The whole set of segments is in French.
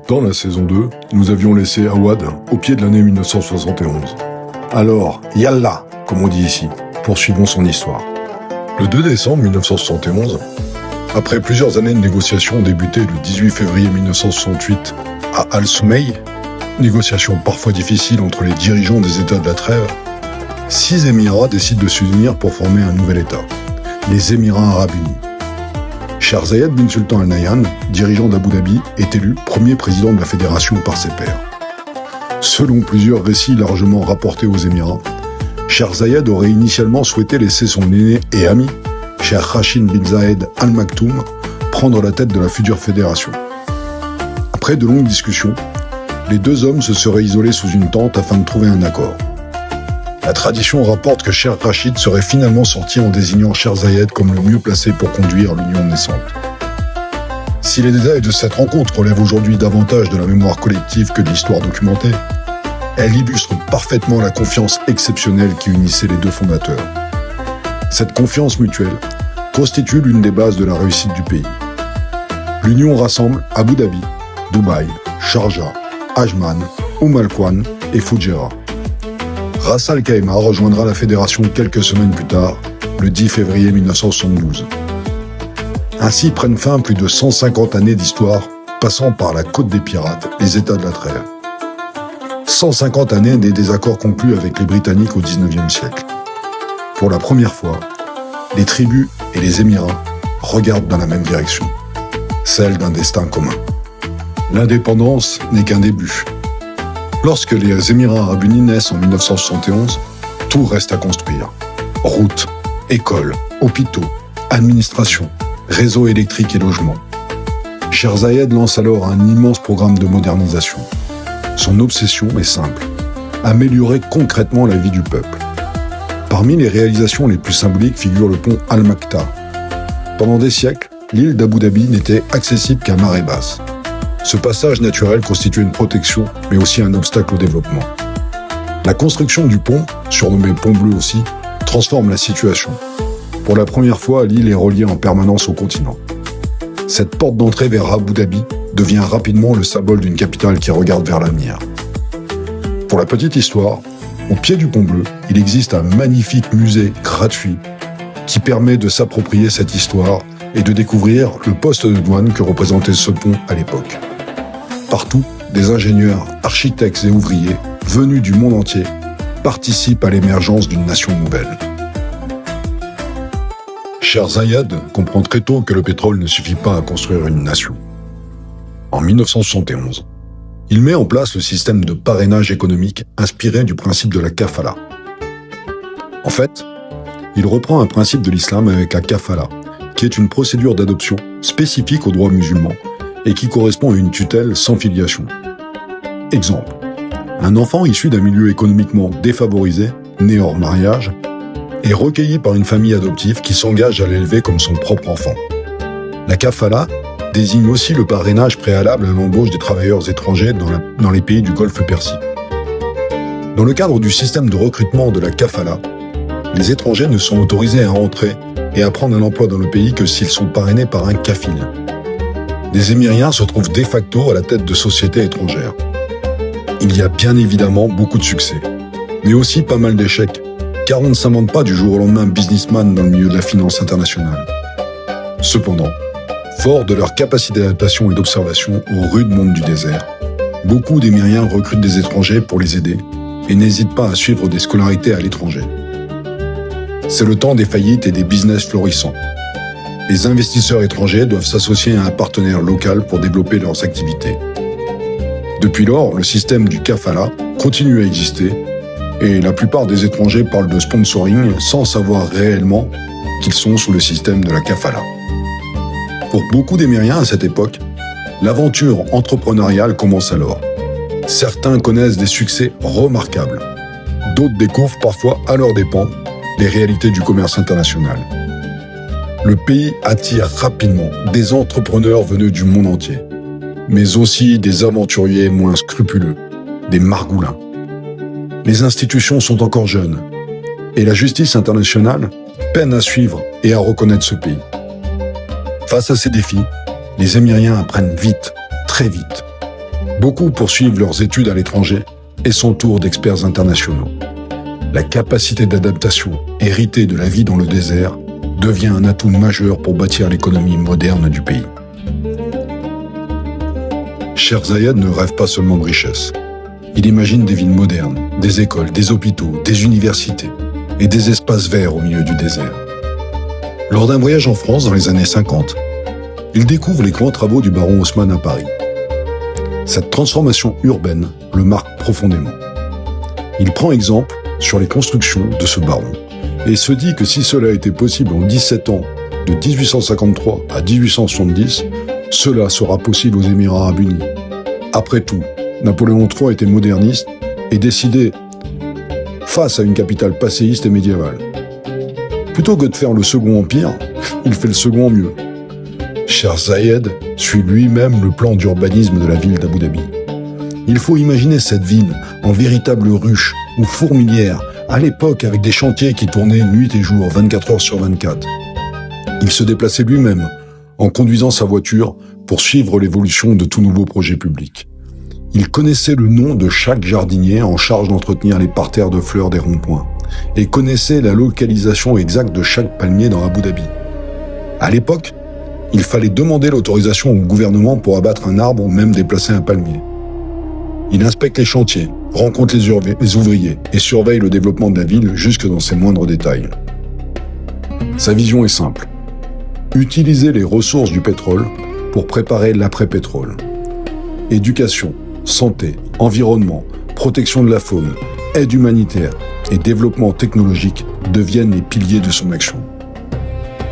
Dans la saison 2, nous avions laissé Awad au pied de l'année 1971. Alors, yallah, comme on dit ici, poursuivons son histoire. Le 2 décembre 1971, après plusieurs années de négociations débutées le 18 février 1968 à Al-Soumey, négociations parfois difficiles entre les dirigeants des États de la trêve, 6 Émirats décident de s'unir pour former un nouvel État, les Émirats Arabes Unis. Sheikh Zayed bin Sultan Al Nahyan, dirigeant d'Abu Dhabi, est élu premier président de la fédération par ses pairs. Selon plusieurs récits largement rapportés aux Émirats, Sheikh Zayed aurait initialement souhaité laisser son aîné et ami, Sheikh Rashid bin Zayed Al Maktoum, prendre la tête de la future fédération. Après de longues discussions, les deux hommes se seraient isolés sous une tente afin de trouver un accord. La tradition rapporte que Sheikh Rashid serait finalement sorti en désignant Sheikh Zayed comme le mieux placé pour conduire l'union naissante. Si les détails de cette rencontre relèvent aujourd'hui davantage de la mémoire collective que de l'histoire documentée, elle illustre parfaitement la confiance exceptionnelle qui unissait les deux fondateurs. Cette confiance mutuelle constitue l'une des bases de la réussite du pays. L'union rassemble Abu Dhabi, Dubaï, Sharjah, Ajman, Al Quwain et Fujairah. Ras Al Khaimah rejoindra la fédération quelques semaines plus tard, le 10 février 1972. Ainsi prennent fin plus de 150 années d'histoire, passant par la côte des pirates, les États de la trêve. 150 années des désaccords conclus avec les Britanniques au XIXe siècle. Pour la première fois, les tribus et les Émirats regardent dans la même direction, celle d'un destin commun. L'indépendance n'est qu'un début. Lorsque les Émirats Arabes Unis naissent en 1971, tout reste à construire. Routes, écoles, hôpitaux, administration, réseaux électriques et logements. Sheikh Zayed lance alors un immense programme de modernisation. Son obsession est simple, améliorer concrètement la vie du peuple. Parmi les réalisations les plus symboliques figure le pont Al-Makta. Pendant des siècles, l'île d'Abu Dhabi n'était accessible qu'à marée basse. Ce passage naturel constitue une protection, mais aussi un obstacle au développement. La construction du pont, surnommé Pont Bleu aussi, transforme la situation. Pour la première fois, l'île est reliée en permanence au continent. Cette porte d'entrée vers Abu Dhabi devient rapidement le symbole d'une capitale qui regarde vers l'avenir. Pour la petite histoire, au pied du Pont Bleu, il existe un magnifique musée gratuit qui permet de s'approprier cette histoire et de découvrir le poste de douane que représentait ce pont à l'époque. Partout, des ingénieurs, architectes et ouvriers, venus du monde entier, participent à l'émergence d'une nation nouvelle. Sheikh Zayed comprend très tôt que le pétrole ne suffit pas à construire une nation. En 1971, il met en place le système de parrainage économique inspiré du principe de la kafala. En fait, il reprend un principe de l'islam avec la kafala, qui est une procédure d'adoption spécifique aux droits musulmans et qui correspond à une tutelle sans filiation. Exemple, un enfant issu d'un milieu économiquement défavorisé, né hors mariage, est recueilli par une famille adoptive qui s'engage à l'élever comme son propre enfant. La kafala désigne aussi le parrainage préalable à l'embauche des travailleurs étrangers dans les pays du Golfe Persique. Dans le cadre du système de recrutement de la kafala, les étrangers ne sont autorisés à entrer et à prendre un emploi dans le pays que s'ils sont parrainés par un kafil. Les Émiriens se trouvent de facto à la tête de sociétés étrangères. Il y a bien évidemment beaucoup de succès, mais aussi pas mal d'échecs, car on ne s'invente pas du jour au lendemain businessman dans le milieu de la finance internationale. Cependant, forts de leur capacité d'adaptation et d'observation au rude monde du désert, beaucoup d'Émiriens recrutent des étrangers pour les aider et n'hésitent pas à suivre des scolarités à l'étranger. C'est le temps des faillites et des business florissants. Les investisseurs étrangers doivent s'associer à un partenaire local pour développer leurs activités. Depuis lors, le système du kafala continue à exister et la plupart des étrangers parlent de sponsoring sans savoir réellement qu'ils sont sous le système de la kafala. Pour beaucoup d'Émiriens à cette époque, l'aventure entrepreneuriale commence alors. Certains connaissent des succès remarquables. D'autres découvrent parfois à leurs dépens les réalités du commerce international. Le pays attire rapidement des entrepreneurs venus du monde entier, mais aussi des aventuriers moins scrupuleux, des margoulins. Les institutions sont encore jeunes, et la justice internationale peine à suivre et à reconnaître ce pays. Face à ces défis, les Émiriens apprennent vite, très vite, Beaucoup poursuivent leurs études à l'étranger et s'entourent d'experts internationaux. La capacité d'adaptation héritée de la vie dans le désert devient un atout majeur pour bâtir l'économie moderne du pays. Cheikh Zayed ne rêve pas seulement de richesse. Il imagine des villes modernes, des écoles, des hôpitaux, des universités et des espaces verts au milieu du désert. Lors d'un voyage en France dans les années 50, il découvre les grands travaux du baron Haussmann à Paris. Cette transformation urbaine le marque profondément. Il prend exemple sur les constructions de ce baron et se dit que si cela était possible en 17 ans, de 1853 à 1870, cela sera possible aux Émirats arabes unis. Après tout, Napoléon III était moderniste et décidait face à une capitale passéiste et médiévale. Plutôt que de faire le second empire, il fait le second en mieux. Cheikh Zayed suit lui-même le plan d'urbanisme de la ville d'Abu Dhabi. Il faut imaginer cette ville en véritable ruche ou fourmilière, à l'époque avec des chantiers qui tournaient nuit et jour, 24 heures sur 24. Il se déplaçait lui-même, en conduisant sa voiture pour suivre l'évolution de tout nouveau projet public. Il connaissait le nom de chaque jardinier en charge d'entretenir les parterres de fleurs des ronds-points et connaissait la localisation exacte de chaque palmier dans Abu Dhabi. À l'époque, il fallait demander l'autorisation au gouvernement pour abattre un arbre ou même déplacer un palmier. Il inspecte les chantiers, rencontre les ouvriers et surveille le développement de la ville jusque dans ses moindres détails. Sa vision est simple. Utiliser les ressources du pétrole pour préparer l'après-pétrole. Éducation, santé, environnement, protection de la faune, aide humanitaire et développement technologique deviennent les piliers de son action.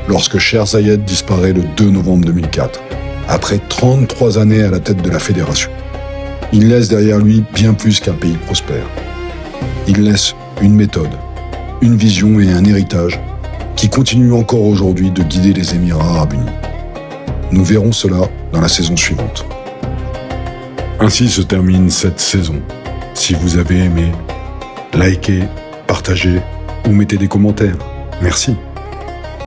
Lorsque Cheikh Zayed disparaît le 2 novembre 2004, après 33 années à la tête de la fédération, il laisse derrière lui bien plus qu'un pays prospère. Il laisse une méthode, une vision et un héritage qui continuent encore aujourd'hui de guider les Émirats arabes unis. Nous verrons cela dans la saison suivante. Ainsi se termine cette saison. Si vous avez aimé, likez, partagez ou mettez des commentaires. Merci.